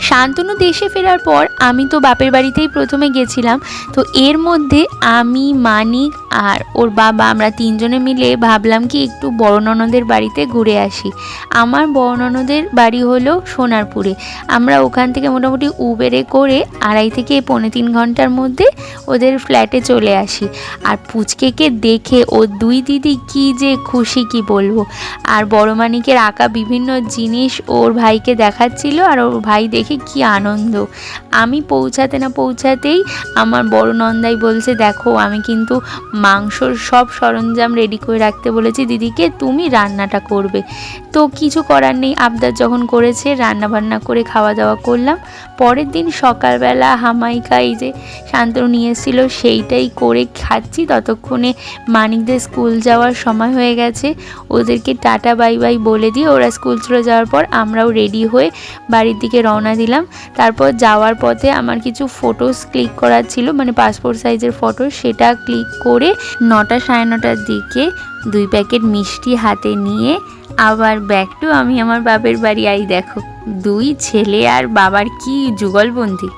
শান্তনু দেশে ফেরার পর আমি তো বাপের বাড়িতেই প্রথমে গেছিলাম। তো এর মধ্যে আমি, মানিক আর ওর বাবা আমরা তিনজনে মিলে ভাবলাম কি একটু বড় ননদের বাড়িতে ঘুরে আসি। আমার বড় ননদের বাড়ি হলো সোনারপুরে। আমরা ওখান থেকে মোটামুটি উবেরে করে 2.5 থেকে 3.25 ঘন্টার মধ্যে ওদের ফ্ল্যাটে চলে আসি। আর পুচকেকে দেখে ও দুই দিদি কি যে খুশি কি বলবো। আর বড় মানিকের আঁকা বিভিন্ন জিনিস ওর ভাইকে দেখাচ্ছিল, আর ওর ভাই দেখে কি আনন্দ। আমি পৌঁছাতে না পৌঁছাতেই আমার বড় নন্দাই বলছে, দেখো আমি কিন্তু মাংসর সব সরঞ্জাম রেডি করে রাখতে বলেছি দিদিকে, তুমি রান্নাটা করবে। তো কিছু করার নেই, আবদার যখন করেছে রান্না বান্না করে খাওয়া দাওয়া করলাম। পরের দিন সকালবেলা হামাইকা এই যে শান্তনু নিয়ে এসেছিলো সেইটাই করে খাচ্ছি। ততক্ষণে মানিকদের স্কুল যাওয়ার সময় হয়ে গেছে। ওদেরকে টাটা বাই বাই বলে দিয়ে ওরা স্কুল চলে যাওয়ার পর আমরাও রেডি হয়ে বাড়ির দিকে রওনা দিলাম। তারপর যাওয়ার পথে আমার কিছু ফটোস ক্লিক করার ছিল, মানে পাসপোর্ট সাইজের ফটো, সেটা ক্লিক করে 9টা সাড়ে 9টার দিকে 2 প্যাকেট মিষ্টি হাতে নিয়ে আবার ব্যাক টু আমি আমার বাপের বাড়ি। দেখো 2 ছেলে আর বাবার কি যুগলবন্দি।